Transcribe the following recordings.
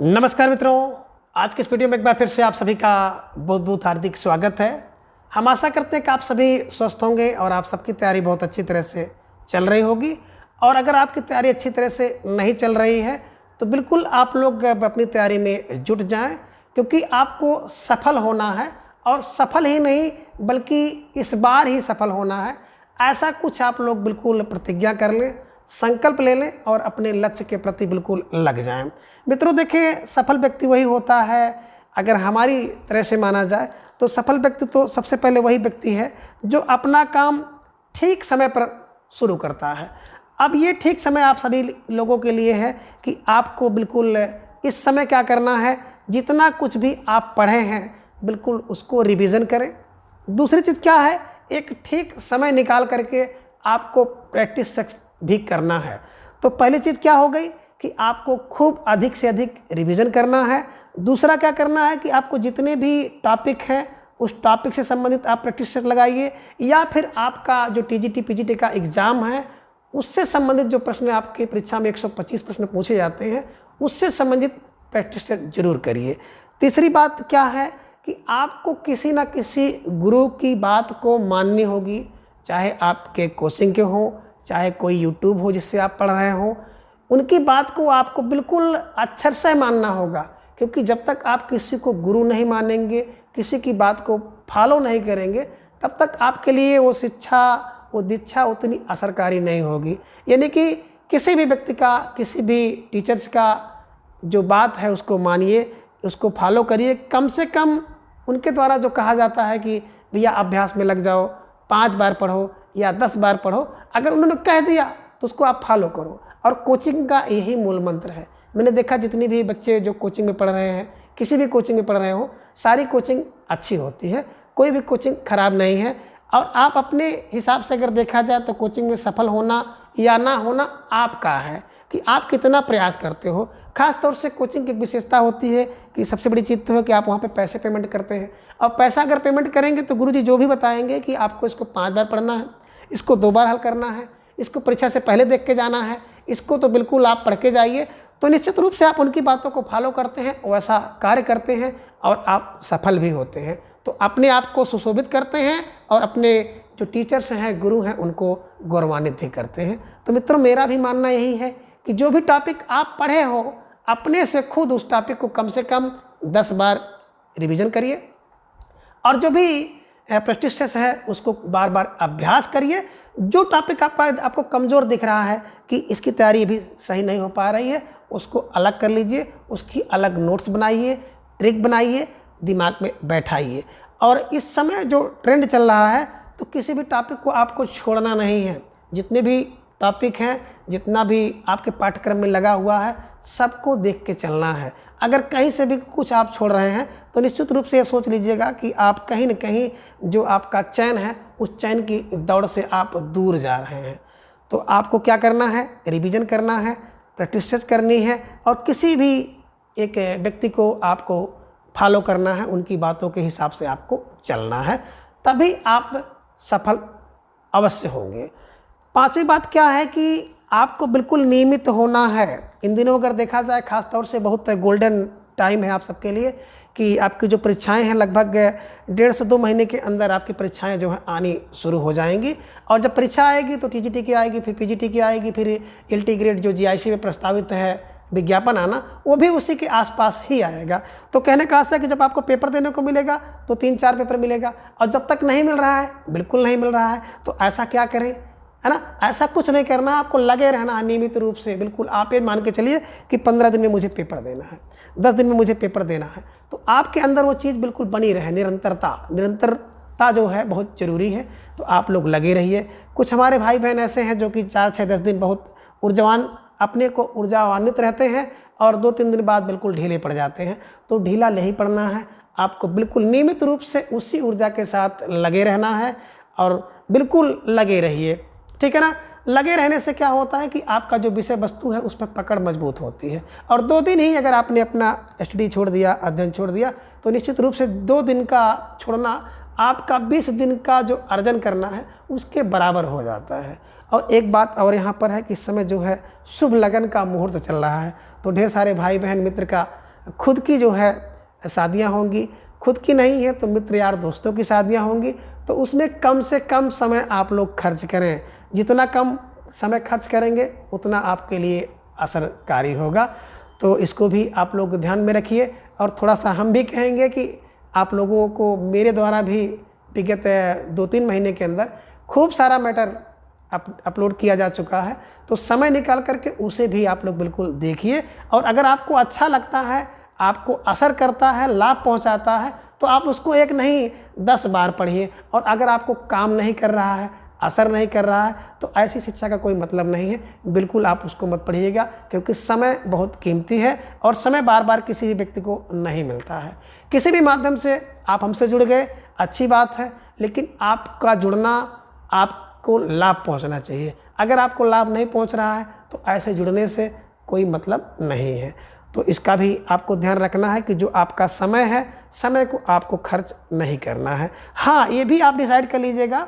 नमस्कार मित्रों, आज के इस वीडियो में एक बार फिर से आप सभी का बहुत बहुत हार्दिक स्वागत है। हम आशा करते हैं कि आप सभी स्वस्थ होंगे और आप सबकी तैयारी बहुत अच्छी तरह से चल रही होगी। और अगर आपकी तैयारी अच्छी तरह से नहीं चल रही है तो बिल्कुल आप लोग अपनी तैयारी में जुट जाएं, क्योंकि आपको सफल होना है और सफल ही नहीं बल्कि इस बार ही सफल होना है। ऐसा कुछ आप लोग बिल्कुल प्रतिज्ञा कर लें, संकल्प ले लें और अपने लक्ष्य के प्रति बिल्कुल लग जाएं। मित्रों देखिए, सफल व्यक्ति वही होता है, अगर हमारी तरह से माना जाए तो सफल व्यक्ति तो सबसे पहले वही व्यक्ति है जो अपना काम ठीक समय पर शुरू करता है। अब ये ठीक समय आप सभी लोगों के लिए है कि आपको बिल्कुल इस समय क्या करना है, जितना कुछ भी आप पढ़े हैं बिल्कुल उसको रिवीजन करें। दूसरी चीज़ क्या है, एक ठीक समय निकाल करके आपको प्रैक्टिस भी करना है। तो पहली चीज़ क्या हो गई कि आपको खूब अधिक से अधिक रिवीजन करना है। दूसरा क्या करना है कि आपको जितने भी टॉपिक हैं उस टॉपिक से संबंधित आप प्रैक्टिस लगाइए, या फिर आपका जो टीजीटी पीजीटी का एग्ज़ाम है उससे संबंधित जो प्रश्न आपकी परीक्षा में 125 प्रश्न पूछे जाते हैं उससे संबंधित प्रैक्टिस जरूर करिए। तीसरी बात क्या है कि आपको किसी ना किसी गुरु की बात को माननी होगी, चाहे आपके कोचिंग के हों, चाहे कोई यूट्यूब हो जिससे आप पढ़ रहे हो, उनकी बात को आपको बिल्कुल अक्षर से मानना होगा। क्योंकि जब तक आप किसी को गुरु नहीं मानेंगे, किसी की बात को फॉलो नहीं करेंगे, तब तक आपके लिए वो शिक्षा, वो दीक्षा उतनी असरकारी नहीं होगी। यानी कि किसी भी व्यक्ति का, किसी भी टीचर्स का जो बात है उसको मानिए, उसको फॉलो करिए। कम से कम उनके द्वारा जो कहा जाता है कि भैया अभ्यास में लग जाओ, 5 बार पढ़ो या 10 बार पढ़ो, अगर उन्होंने कह दिया तो उसको आप फॉलो करो। और कोचिंग का यही मूल मंत्र है। मैंने देखा जितनी भी बच्चे जो कोचिंग में पढ़ रहे हैं, किसी भी कोचिंग में पढ़ रहे हो, सारी कोचिंग अच्छी होती है, कोई भी कोचिंग खराब नहीं है। और आप अपने हिसाब से अगर देखा जाए तो कोचिंग में सफल होना या ना होना आपका है कि आप कितना प्रयास करते हो। खास तौर से कोचिंग की एक विशेषता होती है कि सबसे बड़ी चीज़ तो है कि आप वहाँ पे पैसे पेमेंट करते हैं, और पैसा अगर पेमेंट करेंगे तो गुरुजी जो भी बताएंगे कि आपको इसको 5 बार पढ़ना है, इसको 2 बार हल करना है, इसको परीक्षा से पहले देख के जाना है, इसको तो बिल्कुल आप पढ़ के जाइए, तो निश्चित रूप से आप उनकी बातों को फॉलो करते हैं, वैसा कार्य करते हैं और आप सफल भी होते हैं। तो अपने आप को सुशोभित करते हैं और अपने जो टीचर्स हैं, गुरु हैं, उनको गौरवान्वित भी करते हैं। तो मित्रों, मेरा भी मानना यही है कि जो भी टॉपिक आप पढ़े हो, अपने से खुद उस टॉपिक को कम से कम 10 बार रिवीजन करिए, और जो भी प्रैक्टिस है उसको बार बार अभ्यास करिए। जो टॉपिक आपको कमज़ोर दिख रहा है कि इसकी तैयारी भी सही नहीं हो पा रही है, उसको अलग कर लीजिए, उसकी अलग नोट्स बनाइए, ट्रिक बनाइए, दिमाग में बैठाइए। और इस समय जो ट्रेंड चल रहा है तो किसी भी टॉपिक को आपको छोड़ना नहीं है। जितने भी टॉपिक हैं, जितना भी आपके पाठ्यक्रम में लगा हुआ है, सबको देख के चलना है। अगर कहीं से भी कुछ आप छोड़ रहे हैं तो निश्चित रूप से ये सोच लीजिएगा कि आप कहीं न कहीं जो आपका चैन है उस चैन की दौड़ से आप दूर जा रहे हैं। तो आपको क्या करना है, रिवीजन करना है, प्रैक्टिस करनी है, और किसी भी एक व्यक्ति को आपको फॉलो करना है, उनकी बातों के हिसाब से आपको चलना है, तभी आप सफल अवश्य होंगे। 5वीं बात क्या है कि आपको बिल्कुल नियमित होना है। इन दिनों अगर देखा जाए, खास तौर से बहुत गोल्डन टाइम है आप सबके लिए कि आपकी जो परीक्षाएं हैं लगभग 1.5 से 2 महीने के अंदर आपकी परीक्षाएं जो हैं आनी शुरू हो जाएंगी। और जब परीक्षा आएगी तो टीजीटी की आएगी, फिर पीजीटी की आएगी, फिर एलटी ग्रेड जो जीआईसी में प्रस्तावित है विज्ञापन आना, वो भी उसी के आसपास ही आएगा। तो कहने का आशा है कि जब आपको पेपर देने को मिलेगा तो 3-4 पेपर मिलेगा, और जब तक नहीं मिल रहा है, बिल्कुल नहीं मिल रहा है, तो ऐसा क्या करें, है ना। ऐसा कुछ नहीं करना, आपको लगे रहना नियमित रूप से। बिल्कुल आप ये मान के चलिए कि 15 दिन में मुझे पेपर देना है, 10 दिन में मुझे पेपर देना है, तो आपके अंदर वो चीज़ बिल्कुल बनी रहे। निरंतरता जो है बहुत ज़रूरी है, तो आप लोग लगे रहिए। कुछ हमारे भाई बहन ऐसे हैं जो कि 4, 6, 10 दिन बहुत ऊर्जावान, अपने को ऊर्जावान्वित रहते हैं, और 2-3 दिन बाद बिल्कुल ढीले पड़ जाते हैं। तो ढीला नहीं पड़ना है, आपको बिल्कुल नियमित रूप से उसी ऊर्जा के साथ लगे रहना है, और बिल्कुल लगे रहिए, ठीक है ना। लगे रहने से क्या होता है कि आपका जो विषय वस्तु है उस पर पकड़ मजबूत होती है। और 2 दिन ही अगर आपने अपना स्टडी छोड़ दिया, अध्ययन छोड़ दिया, तो निश्चित रूप से 2 दिन का छोड़ना आपका 20 दिन का जो अर्जन करना है उसके बराबर हो जाता है। और एक बात और यहाँ पर है कि इस समय जो है शुभ लगन का मुहूर्त चल रहा है, तो ढेर सारे भाई बहन मित्र का खुद की जो है शादियाँ होंगी, खुद की नहीं है तो मित्र यार दोस्तों की शादियाँ होंगी, तो उसमें कम से कम समय आप लोग खर्च करें। जितना कम समय खर्च करेंगे उतना आपके लिए असरकारी होगा। तो इसको भी आप लोग ध्यान में रखिए। और थोड़ा सा हम भी कहेंगे कि आप लोगों को मेरे द्वारा भी विगत 2-3 महीने के अंदर खूब सारा मैटर अपलोड किया जा चुका है, तो समय निकाल करके उसे भी आप लोग बिल्कुल देखिए। और अगर आपको अच्छा लगता है, आपको असर करता है, लाभ पहुंचाता है, तो आप उसको एक नहीं 10 बार पढ़िए। और अगर आपको काम नहीं कर रहा है, असर नहीं कर रहा है, तो ऐसी शिक्षा का कोई मतलब नहीं है, बिल्कुल आप उसको मत पढ़िएगा। क्योंकि समय बहुत कीमती है और समय बार बार किसी भी व्यक्ति को नहीं मिलता है। किसी भी माध्यम से आप हमसे जुड़ गए, अच्छी बात है, लेकिन आपका जुड़ना आपको लाभ पहुंचना चाहिए। अगर आपको लाभ नहीं पहुंच रहा है तो ऐसे जुड़ने से कोई मतलब नहीं है। तो इसका भी आपको ध्यान रखना है कि जो आपका समय है, समय को आपको खर्च नहीं करना है। हाँ, ये भी आप डिसाइड कर लीजिएगा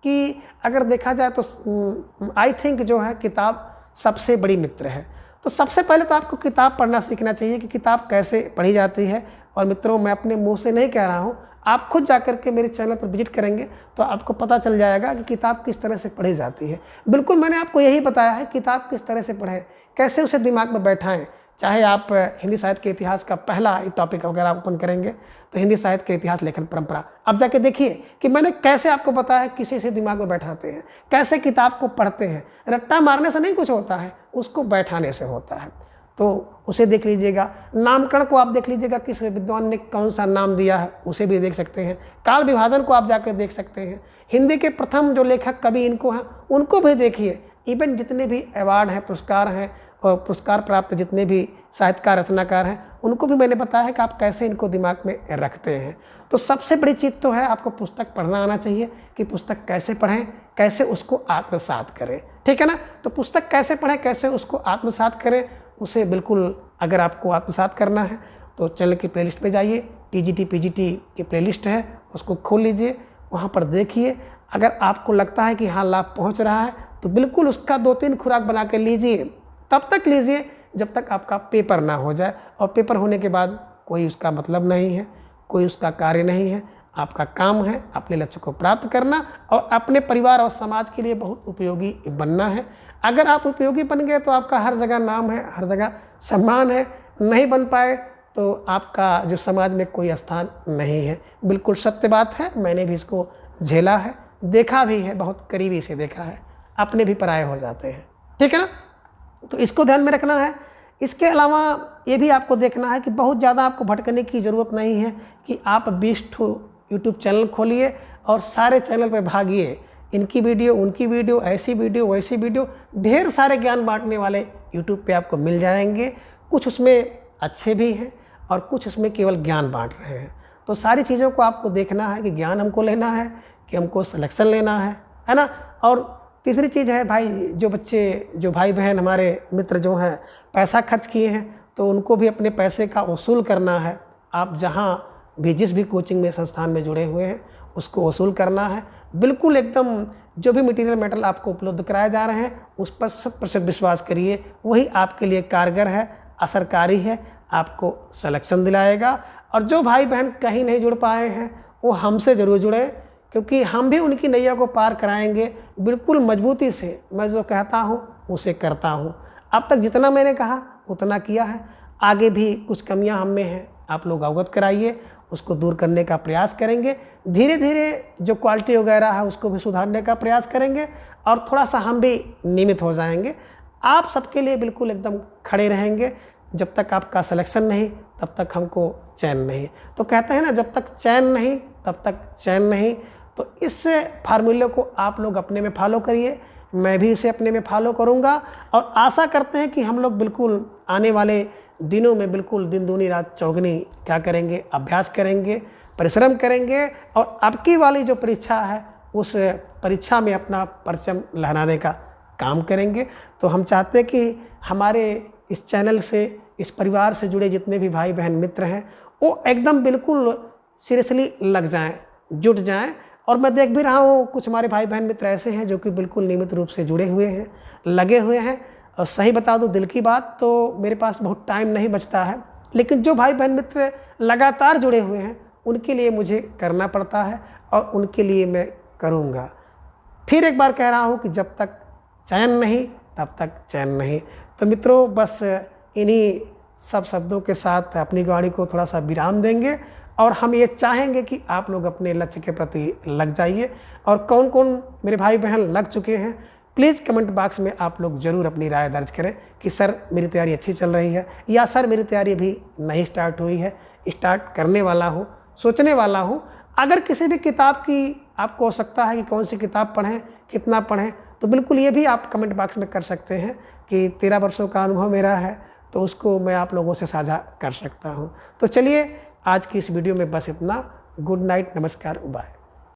कि अगर देखा जाए तो आई थिंक जो है किताब सबसे बड़ी मित्र है। तो सबसे पहले तो आपको किताब पढ़ना सीखना चाहिए कि किताब कैसे पढ़ी जाती है। और मित्रों, मैं अपने मुंह से नहीं कह रहा हूँ, आप खुद जाकर के मेरे चैनल पर विजिट करेंगे तो आपको पता चल जाएगा कि किताब किस तरह से पढ़ी जाती है। बिल्कुल मैंने आपको यही बताया है, किताब किस तरह से पढ़ें, कैसे उसे दिमाग में बैठाएं। चाहे आप हिंदी साहित्य के इतिहास का पहला टॉपिक अगर आप ओपन करेंगे तो हिंदी साहित्य के इतिहास लेखन परंपरा, अब जाके देखिए कि मैंने कैसे आपको बताया किसी से दिमाग में बैठाते हैं, कैसे किताब को पढ़ते हैं। रट्टा मारने से नहीं कुछ होता है, उसको बैठाने से होता है। तो उसे देख लीजिएगा। नामकरण को आप देख लीजिएगा, किस विद्वान ने कौन सा नाम दिया है, उसे भी देख सकते हैं। काल विभाजन को आप जाकर देख सकते हैं। हिंदी के प्रथम जो लेखक कवि इनको हैं, उनको भी देखिए। इवन जितने भी अवार्ड हैं, पुरस्कार हैं और पुरस्कार प्राप्त जितने भी साहित्यकार रचनाकार हैं, उनको भी मैंने बताया है कि आप कैसे इनको दिमाग में रखते हैं। तो सबसे बड़ी चीज़ तो है आपको पुस्तक पढ़ना आना चाहिए कि पुस्तक कैसे पढ़ें, कैसे उसको आत्मसात करें। ठीक है ना। तो पुस्तक कैसे पढ़ें, कैसे उसको आत्मसात करें, उसे बिल्कुल अगर आपको आत्मसात करना है तो चैनल की प्लेलिस्ट पे जाइए। टीजीटी पीजीटी की प्लेलिस्ट है, उसको खोल लीजिए, वहाँ पर देखिए। अगर आपको लगता है कि हाँ लाभ पहुँच रहा है तो बिल्कुल उसका 2-3 खुराक बना कर लीजिए। तब तक लीजिए जब तक आपका पेपर ना हो जाए। और पेपर होने के बाद कोई उसका मतलब नहीं है, कोई उसका कार्य नहीं है। आपका काम है अपने लक्ष्य को प्राप्त करना और अपने परिवार और समाज के लिए बहुत उपयोगी बनना है। अगर आप उपयोगी बन गए तो आपका हर जगह नाम है, हर जगह सम्मान है। नहीं बन पाए तो आपका जो समाज में कोई स्थान नहीं है। बिल्कुल सत्य बात है, मैंने भी इसको झेला है, देखा भी है, बहुत करीबी से देखा है। अपने भी पराये हो जाते हैं। ठीक है ना। तो इसको ध्यान में रखना है। इसके अलावा ये भी आपको देखना है कि बहुत ज़्यादा आपको भटकने की ज़रूरत नहीं है कि आप 20 यूट्यूब चैनल खोलिए और सारे चैनल पर भागिए। इनकी वीडियो, उनकी वीडियो, ऐसी वीडियो, वैसी वीडियो, ढेर सारे ज्ञान बांटने वाले यूट्यूब पे आपको मिल जाएंगे। कुछ उसमें अच्छे भी हैं और कुछ उसमें केवल ज्ञान बांट रहे हैं। तो सारी चीज़ों को आपको देखना है कि ज्ञान हमको लेना है कि हमको सिलेक्शन लेना है ना। और तीसरी चीज़ है भाई, जो बच्चे, जो भाई बहन हमारे मित्र जो हैं पैसा खर्च किए हैं तो उनको भी अपने पैसे का वसूल करना है। आप जहाँ भी जिस भी कोचिंग में, संस्थान में जुड़े हुए हैं उसको वसूल करना है। बिल्कुल एकदम जो भी मटेरियल मेटल आपको उपलब्ध कराए जा रहे हैं उस पर 100% विश्वास करिए। वही आपके लिए कारगर है, असरकारी है, आपको सिलेक्शन दिलाएगा। और जो भाई बहन कहीं नहीं जुड़ पाए हैं वो हमसे ज़रूर जुड़े, क्योंकि हम भी उनकी नैया को पार कराएंगे बिल्कुल मजबूती से। मैं जो कहता हूँ उसे करता हूँ। अब तक जितना मैंने कहा उतना किया है। आगे भी कुछ कमियां हम में हैं, आप लोग अवगत कराइए, उसको दूर करने का प्रयास करेंगे। धीरे धीरे जो क्वालिटी वगैरह है उसको भी सुधारने का प्रयास करेंगे और थोड़ा सा हम भी नियमित हो जाएंगे। आप सबके लिए बिल्कुल एकदम खड़े रहेंगे। जब तक आपका सिलेक्शन नहीं तब तक हमको चैन नहीं। तो कहते हैं ना, जब तक चैन नहीं तब तक चैन नहीं। तो इस फार्मूले को आप लोग अपने में फॉलो करिए, मैं भी इसे अपने में फॉलो करूंगा। और आशा करते हैं कि हम लोग बिल्कुल आने वाले दिनों में बिल्कुल दिन दूनी रात चौगनी क्या करेंगे, अभ्यास करेंगे, परिश्रम करेंगे और अबकी वाली जो परीक्षा है उस परीक्षा में अपना परचम लहराने का काम करेंगे। तो हम चाहते हैं कि हमारे इस चैनल से, इस परिवार से जुड़े जितने भी भाई बहन मित्र हैं वो एकदम बिल्कुल सीरियसली लग जाएं, जुट जाएं। और मैं देख भी रहा हूँ कुछ हमारे भाई बहन मित्र ऐसे हैं जो कि बिल्कुल नियमित रूप से जुड़े हुए हैं, लगे हुए हैं। और सही बता दूँ दिल की बात, तो मेरे पास बहुत टाइम नहीं बचता है लेकिन जो भाई बहन मित्र लगातार जुड़े हुए हैं उनके लिए मुझे करना पड़ता है और उनके लिए मैं करूँगा। फिर एक बार कह रहा हूँ कि जब तक चैन नहीं तब तक चैन नहीं। तो मित्रों, बस इन्हीं सब शब्दों के साथ अपनी गाड़ी को थोड़ा सा विराम देंगे और हम ये चाहेंगे कि आप लोग अपने लक्ष्य के प्रति लग जाइए। और कौन कौन मेरे भाई बहन लग चुके हैं, प्लीज़ कमेंट बॉक्स में आप लोग ज़रूर अपनी राय दर्ज करें कि सर मेरी तैयारी अच्छी चल रही है, या सर मेरी तैयारी अभी नहीं स्टार्ट हुई है, स्टार्ट करने वाला हूँ, सोचने वाला हूँ। अगर किसी भी किताब की आपको आवश्यकता है कि कौन सी किताब पढ़ें, कितना पढ़ें, तो बिल्कुल ये भी आप कमेंट बॉक्स में कर सकते हैं कि 13 वर्षों का अनुभव मेरा है, तो उसको मैं आप लोगों से साझा कर सकता हूँ। तो चलिए आज की इस वीडियो में बस इतना। गुड नाइट, नमस्कार, बाय।